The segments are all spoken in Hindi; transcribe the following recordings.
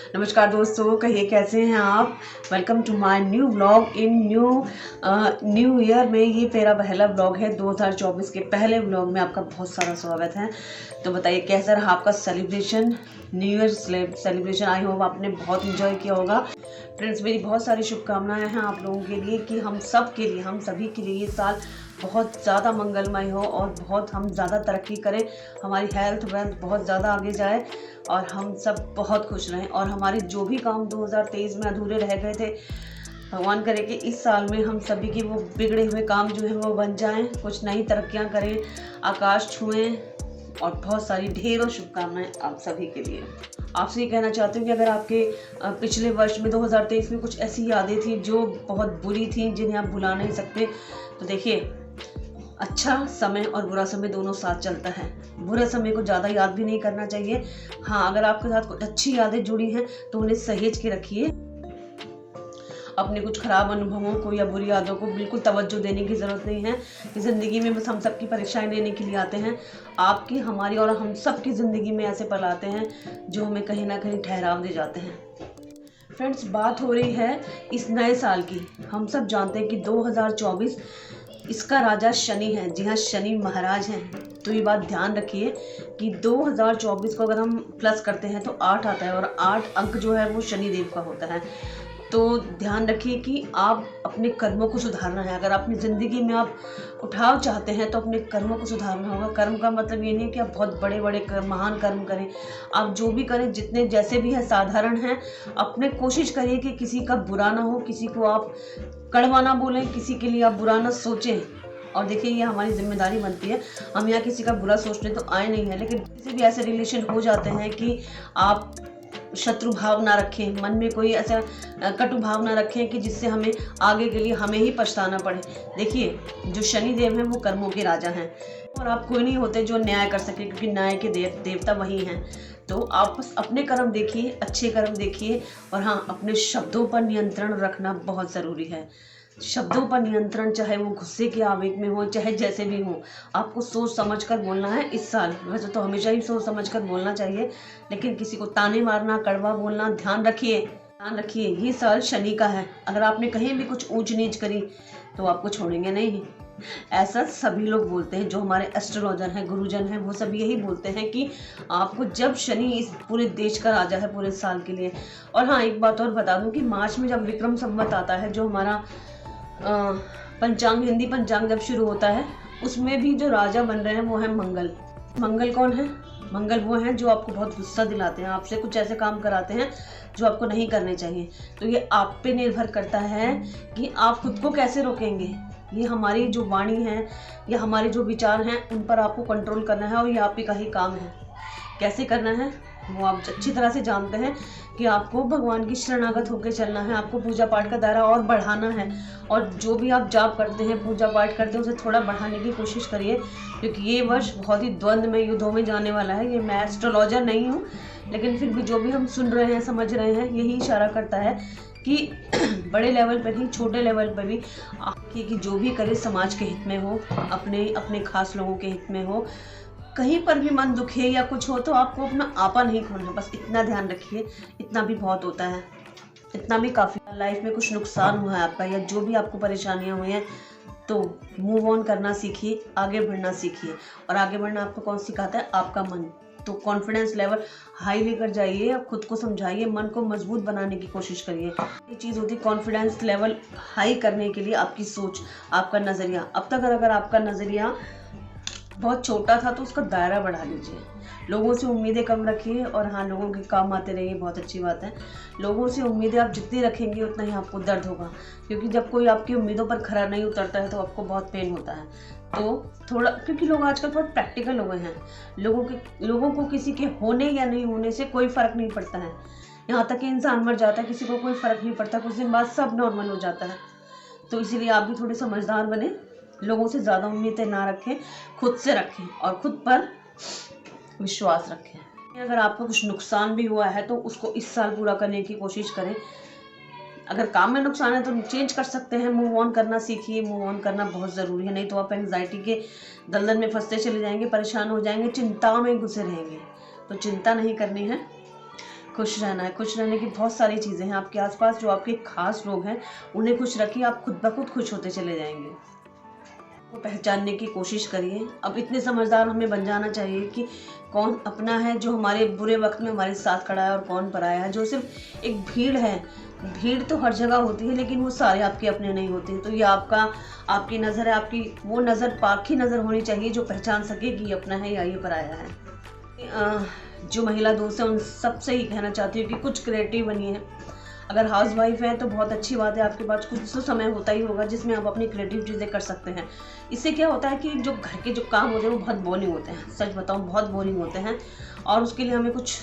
नमस्कार दोस्तों, कहिए कैसे हैं आप। Welcome to my new vlog in new year में। ये मेरा पहला व्लॉग है 2024 के पहले व्लॉग में। आपका बहुत सारा स्वागत है। तो बताइए कैसा रहा आपका celebration, new year celebration. I hope आपने बहुत इंजॉय किया होगा। फ्रेंड्स, मेरी बहुत सारी शुभकामनाएं हैं आप लोगों के लिए कि हम सब के लिए, हम सभी के लिए ये साल बहुत ज़्यादा मंगलमय हो और बहुत हम ज़्यादा तरक्की करें, हमारी हेल्थ वेल्थ बहुत ज़्यादा आगे जाए और हम सब बहुत खुश रहें। और हमारे जो भी काम 2023 में अधूरे रह गए थे, भगवान करे कि इस साल में हम सभी के वो बिगड़े हुए काम जो हैं वो बन जाएं, कुछ नई तरक्कियां करें, आकाश छुएं। और बहुत सारी ढेरों शुभकामनाएं आप सभी के लिए। आपसे ये कहना चाहती हूँ कि अगर आपके पिछले वर्ष में 2023 में कुछ ऐसी यादें थी जो बहुत बुरी थी, जिन्हें आप भुला नहीं सकते, तो देखिए, अच्छा समय और बुरा समय दोनों साथ चलता है। बुरे समय को ज़्यादा याद भी नहीं करना चाहिए। हाँ, अगर आपके साथ कुछ अच्छी यादें जुड़ी हैं तो उन्हें सहेज के रखिए। अपने कुछ खराब अनुभवों को या बुरी यादों को बिल्कुल तवज्जो देने की ज़रूरत नहीं है कि ज़िंदगी में बस हम सबकी परीक्षाएं लेने के लिए आते हैं। आपकी, हमारी और हम सब की ज़िंदगी में ऐसे पल आते हैं जो हमें कहीं ना कहीं ठहराव दे जाते हैं। फ्रेंड्स, बात हो रही है इस नए साल की। हम सब जानते हैं कि 2024 इसका राजा शनि है। जी हाँ, शनि महाराज हैं। तो ये बात ध्यान रखिए कि 2024 को अगर हम प्लस करते हैं तो 8 आता है और 8 अंक जो है वो शनि देव का होता है। तो ध्यान रखिए कि आप अपने कर्मों को सुधारना है। अगर अपनी ज़िंदगी में आप उठाव चाहते हैं तो अपने कर्मों को सुधारना होगा। कर्म का मतलब ये नहीं कि आप बहुत बड़े बड़े महान कर्म करें। आप जो भी करें, जितने जैसे भी हैं, साधारण हैं, अपने कोशिश करिए कि किसी का बुरा ना हो, किसी को आप कड़वा ना बोलें, किसी के लिए आप बुरा ना सोचें। और देखिए, ये हमारी जिम्मेदारी बनती है। हम यहाँ किसी का बुरा सोचने तो आए नहीं हैं, लेकिन किसी भी ऐसे रिलेशन हो जाते हैं कि आप शत्रु भाव ना रखें, मन में कोई ऐसा कटु भाव ना रखें कि जिससे हमें आगे के लिए हमें ही पछताना पड़े। देखिए, जो शनि देव हैं वो कर्मों के राजा हैं और आप कोई नहीं होते जो न्याय कर सके, क्योंकि न्याय के देवता वही हैं। तो आप बस अपने कर्म देखिए, अच्छे कर्म देखिए। और हाँ, अपने शब्दों पर नियंत्रण रखना बहुत ज़रूरी है। शब्दों पर नियंत्रण, चाहे वो गुस्से के आवेग में हो, चाहे जैसे भी हो, आपको सोच समझ कर बोलना है इस साल। वैसे तो हमेशा ही सोच समझ कर बोलना चाहिए, लेकिन किसी को ताने मारना, कड़वा बोलना, ध्यान रखिए ये साल शनि का है। अगर आपने कहीं भी कुछ ऊंच नीच करी तो आपको छोड़ेंगे नहीं। ऐसा सभी लोग बोलते हैं, जो हमारे एस्ट्रोलॉजर हैं, गुरुजन हैं, वो सभी यही बोलते हैं कि आपको, जब शनि इस पूरे देश का राजा है पूरे साल के लिए। और हाँ, एक बात और बता दूं कि मार्च में जब विक्रम संवत आता है, जो हमारा पंचांग, हिंदी पंचांग जब शुरू होता है, उसमें भी जो राजा बन रहे हैं वो है मंगल। मंगल कौन है? मंगल वो हैं जो आपको बहुत गुस्सा दिलाते हैं, आपसे कुछ ऐसे काम कराते हैं जो आपको नहीं करने चाहिए। तो ये आप पे निर्भर करता है कि आप खुद को कैसे रोकेंगे। ये हमारी जो वाणी है या हमारे जो विचार हैं, उन पर आपको कंट्रोल करना है और ये आप ही का ही काम है। कैसे करना है वो आप अच्छी तरह से जानते हैं कि आपको भगवान की शरणागत होकर चलना है। आपको पूजा पाठ का दायरा और बढ़ाना है। और जो भी आप जाप करते हैं, पूजा पाठ करते हैं, उसे थोड़ा बढ़ाने की कोशिश करिए, क्योंकि ये वर्ष बहुत ही द्वंद्व में, युद्धों में जाने वाला है। ये मैं एस्ट्रोलॉजर नहीं हूँ, लेकिन फिर भी जो भी हम सुन रहे हैं, समझ रहे हैं, यही इशारा करता है कि बड़े लेवल पर ही, छोटे लेवल पर भी कि जो भी करे समाज के हित में हो, अपने खास लोगों के हित में हो। कहीं पर भी मन दुखे या कुछ हो तो आपको अपना आपा नहीं खोलना, बस इतना ध्यान रखिए। इतना भी बहुत होता है, इतना भी काफ़ी। लाइफ में कुछ नुकसान हुआ है आपका या जो भी आपको परेशानियां हुई हैं, तो मूव ऑन करना सीखिए, आगे बढ़ना सीखिए। और आगे बढ़ना आपको कौन सिखाता है? आपका मन। तो कॉन्फिडेंस लेवल हाई लेकर जाइए, आप खुद को समझाइए, मन को मजबूत बनाने की कोशिश करिए। ये चीज़ होती है कॉन्फिडेंस लेवल हाई करने के लिए, आपकी सोच, आपका नज़रिया। अब तक अगर आपका नज़रिया बहुत छोटा था तो उसका दायरा बढ़ा लीजिए। लोगों से उम्मीदें कम रखिए और हाँ, लोगों के काम आते रहिए, बहुत अच्छी बात है। लोगों से उम्मीदें आप जितनी रखेंगे उतना ही आपको दर्द होगा, क्योंकि जब कोई आपकी उम्मीदों पर खरा नहीं उतरता है तो आपको बहुत पेन होता है। तो थोड़ा, क्योंकि लोग आजकल बहुत प्रैक्टिकल हो गए हैं। लोगों को किसी के होने या नहीं होने से कोई फ़र्क नहीं पड़ता है। यहाँ तक कि इंसान मर जाता है, किसी को कोई फ़र्क नहीं पड़ता, कुछ दिन बाद सब नॉर्मल हो जाता है। तो इसीलिए आप भी थोड़े समझदार बने, लोगों से ज़्यादा उम्मीदें ना रखें, खुद से रखें और खुद पर विश्वास रखें। अगर आपको कुछ नुकसान भी हुआ है तो उसको इस साल पूरा करने की कोशिश करें। अगर काम में नुकसान है तो चेंज कर सकते हैं, मूव ऑन करना सीखिए। मूव ऑन करना बहुत ज़रूरी है, नहीं तो आप एंग्जाइटी के दलदल में फंसते चले जाएंगे, परेशान हो जाएंगे, चिंता में घुसे रहेंगे। तो चिंता नहीं करनी है, खुश रहना है। खुश रहने की बहुत सारी चीज़ें हैं आपके आसपास। जो आपके खास लोग हैं उन्हें खुश रखिए, आप खुद ब खुद खुश होते चले जाएंगे। को पहचानने की कोशिश करिए। अब इतने समझदार हमें बन जाना चाहिए कि कौन अपना है जो हमारे बुरे वक्त में हमारे साथ खड़ा है और कौन पराया है। जो सिर्फ एक भीड़ है, भीड़ तो हर जगह होती है लेकिन वो सारे आपके अपने नहीं होते। तो ये आपकी नज़र है, आपकी वो नज़र पाखी नज़र होनी चाहिए जो पहचान सके कि ये अपना है या ये पराया है। जो महिला दोस्त है उन सबसे ही कहना चाहती हूँ कि कुछ क्रिएटिव बनिए। अगर हाउस वाइफ है तो बहुत अच्छी बात है, आपके पास कुछ तो समय होता ही होगा जिसमें आप अपनी क्रिएटिव चीज़ें कर सकते हैं। इससे क्या होता है कि जो घर के जो काम होते हैं वो बहुत बोरिंग होते हैं, सच बताऊं बहुत बोरिंग होते हैं, और उसके लिए हमें कुछ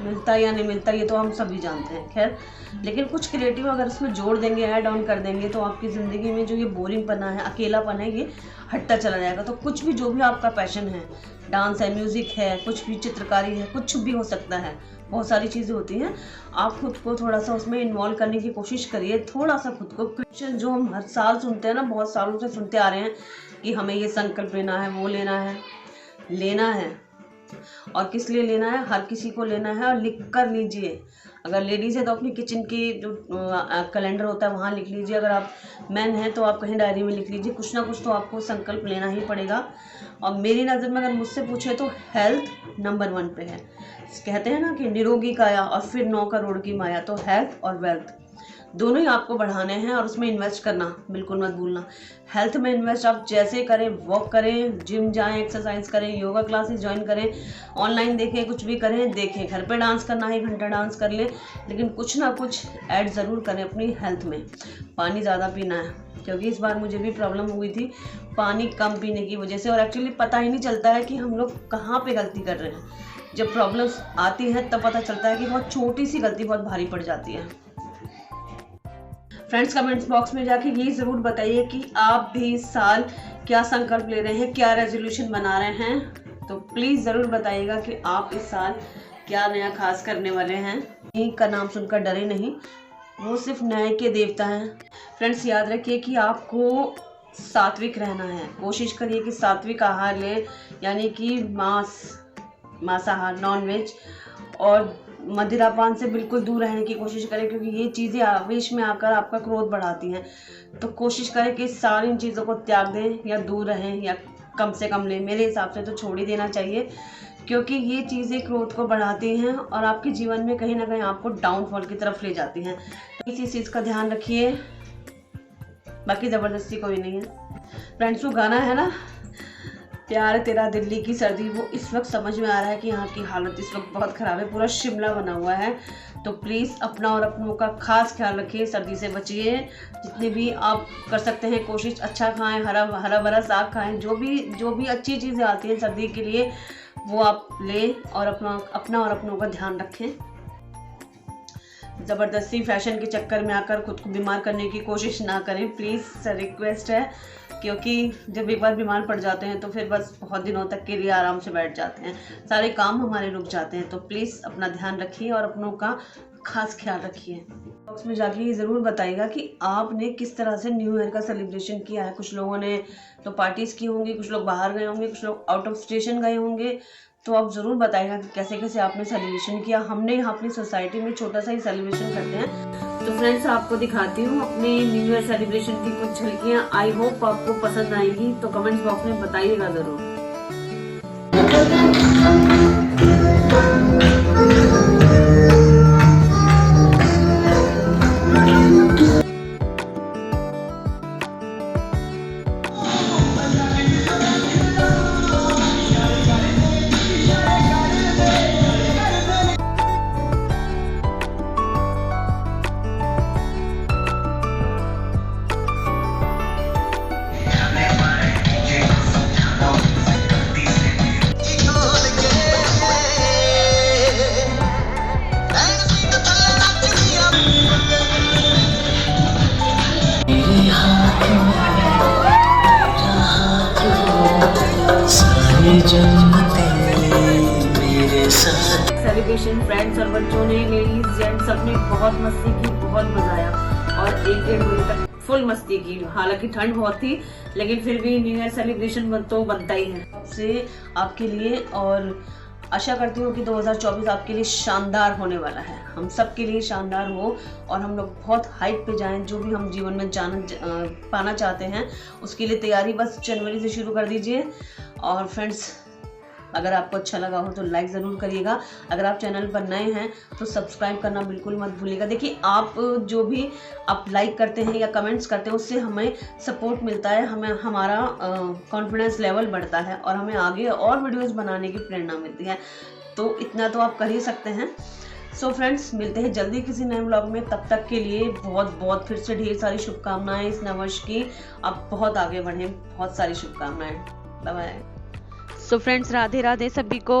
मिलता या नहीं मिलता ये तो हम सभी जानते हैं। खैर, लेकिन कुछ क्रिएटिव अगर इसमें जोड़ देंगे, ऐड ऑन कर देंगे, तो आपकी ज़िंदगी में जो ये बोरिंगपना है, अकेलापन है, ये हटता चला जाएगा। तो कुछ भी जो भी आपका पैशन है, डांस है, म्यूज़िक है, कुछ भी चित्रकारी है, कुछ भी हो सकता है, बहुत सारी चीज़ें होती हैं। आप खुद को थोड़ा सा उसमें इन्वॉल्व करने की कोशिश करिए, थोड़ा सा खुद को। क्वेश्चन जो हम हर साल सुनते हैं ना, बहुत सालों से सुनते आ रहे हैं कि हमें ये संकल्प लेना है, वो लेना है और किस लिए लेना है, हर किसी को लेना है और लिख कर लीजिए। अगर लेडीज़ है तो अपनी किचन की जो कैलेंडर होता है वहाँ लिख लीजिए। अगर आप मैन हैं तो आप कहीं डायरी में लिख लीजिए। कुछ ना कुछ तो आपको संकल्प लेना ही पड़ेगा। और मेरी नज़र में अगर मुझसे पूछे तो हेल्थ नंबर 1 पे है। कहते हैं ना कि निरोगी काया और फिर 9 करोड़ की माया। तो हेल्थ और वेल्थ दोनों ही आपको बढ़ाने हैं और उसमें इन्वेस्ट करना बिल्कुल मत भूलना। हेल्थ में इन्वेस्ट आप जैसे करें, वॉक करें, जिम जाएं, एक्सरसाइज करें, योगा क्लासेस ज्वाइन करें, ऑनलाइन देखें, कुछ भी करें, देखें। घर पे डांस करना है 1 घंटा डांस कर लें, लेकिन कुछ ना कुछ ऐड ज़रूर करें अपनी हेल्थ में। पानी ज़्यादा पीना है, क्योंकि इस बार मुझे भी प्रॉब्लम हुई थी पानी कम पीने की वजह से। और एक्चुअली पता ही नहीं चलता है कि हम लोग कहाँ पे गलती कर रहे हैं। जब प्रॉब्लम्स आती हैं तब पता चलता है कि बहुत छोटी सी गलती बहुत भारी पड़ जाती है। फ्रेंड्स, कमेंट्स बॉक्स में जाके ये ज़रूर बताइए कि आप भी इस साल क्या संकल्प ले रहे हैं, क्या रेजोल्यूशन बना रहे हैं। तो प्लीज़ ज़रूर बताइएगा कि आप इस साल क्या नया खास करने वाले हैं। एक का नाम सुनकर डरे नहीं, वो सिर्फ न्याय के देवता हैं। फ्रेंड्स, याद रखिए कि आपको सात्विक रहना है। कोशिश करिए कि सात्विक आहार लें, यानी कि मांसाहार, नॉनवेज और मदिरापान से बिल्कुल दूर रहने की कोशिश करें, क्योंकि ये चीज़ें आवेश में आकर आपका क्रोध बढ़ाती हैं। तो कोशिश करें कि सारी इन चीज़ों को त्याग दें या दूर रहें या कम से कम लें। मेरे हिसाब से तो छोड़ ही देना चाहिए, क्योंकि ये चीज़ें क्रोध को बढ़ाती हैं और आपके जीवन में कहीं ना कहीं आपको डाउनफॉल की तरफ ले जाती हैं। तो इसी चीज़ का ध्यान रखिए, बाकी ज़बरदस्ती कोई नहीं है। फ्रेंड्स, वो गाना है ना, प्यार तेरा दिल्ली की सर्दी, वो इस वक्त समझ में आ रहा है कि यहाँ की हालत इस वक्त बहुत ख़राब है, पूरा शिमला बना हुआ है। तो प्लीज़ अपना और अपनों का खास ख्याल रखिए, सर्दी से बचिए। जितने भी आप कर सकते हैं कोशिश, अच्छा खाएं, हरा भरा साग खाएं, जो भी अच्छी चीज़ें आती हैं सर्दी के लिए वो आप लें और अपना और अपनों का ध्यान रखें। ज़बरदस्ती फैशन के चक्कर में आकर खुद को बीमार करने की कोशिश ना करें, प्लीज़ रिक्वेस्ट है। क्योंकि जब एक बार बीमार पड़ जाते हैं तो फिर बस बहुत दिनों तक के लिए आराम से बैठ जाते हैं, सारे काम हमारे रुक जाते हैं। तो प्लीज़ अपना ध्यान रखिए और अपनों का खास ख्याल रखिए। बॉक्स में जाके ये ज़रूर बताइएगा कि आपने किस तरह से न्यू ईयर का सेलिब्रेशन किया है। कुछ लोगों ने तो पार्टीज़ की होंगी, कुछ लोग बाहर गए होंगे, कुछ लोग आउट ऑफ स्टेशन गए होंगे। तो आप ज़रूर बताइएगा कि कैसे कैसे आपने सेलिब्रेशन किया। हमने यहाँ अपनी सोसाइटी में छोटा सा ही सेलिब्रेशन करते हैं। तो फ्रेंड्स, आपको दिखाती हूँ अपने न्यू ईयर सेलिब्रेशन की कुछ झलकियाँ। आई होप आपको पसंद आएंगी, तो कमेंट्स बॉक्स में बताइएगा ज़रूर। सेलिब्रेशन फ्रेंड्स और बच्चों ने, लेडीज जेंट्स सबने बहुत मस्ती की, बहुत मजा आया और 1-1.5 बजे तक फुल मस्ती की। हालांकि ठंड बहुत थी, लेकिन फिर भी न्यू ईयर सेलिब्रेशन तो बनता ही है। आपसे आपके लिए और आशा करती हूँ कि 2024 आपके लिए शानदार होने वाला है, हम सब के लिए शानदार हो और हम लोग बहुत हाइट पे जाएं। जो भी हम जीवन में पाना चाहते हैं उसके लिए तैयारी बस जनवरी से शुरू कर दीजिए। और फ्रेंड्स, अगर आपको अच्छा लगा हो तो लाइक ज़रूर करिएगा। अगर आप चैनल पर नए हैं तो सब्सक्राइब करना बिल्कुल मत भूलिएगा। देखिए, आप जो भी आप लाइक करते हैं या कमेंट्स करते हैं उससे हमें सपोर्ट मिलता है, हमें हमारा कॉन्फिडेंस लेवल बढ़ता है और हमें आगे और वीडियोस बनाने की प्रेरणा मिलती है। तो इतना तो आप कर ही सकते हैं। सो फ्रेंड्स, मिलते हैं जल्दी किसी नए व्लॉग में। तब तक के लिए बहुत बहुत फिर से ढेर सारी शुभकामनाएं इस नववर्ष की। आप बहुत आगे बढ़ें, बहुत सारी शुभकामनाएं। Bye bye. So friends, Radhe Radhe सभी को।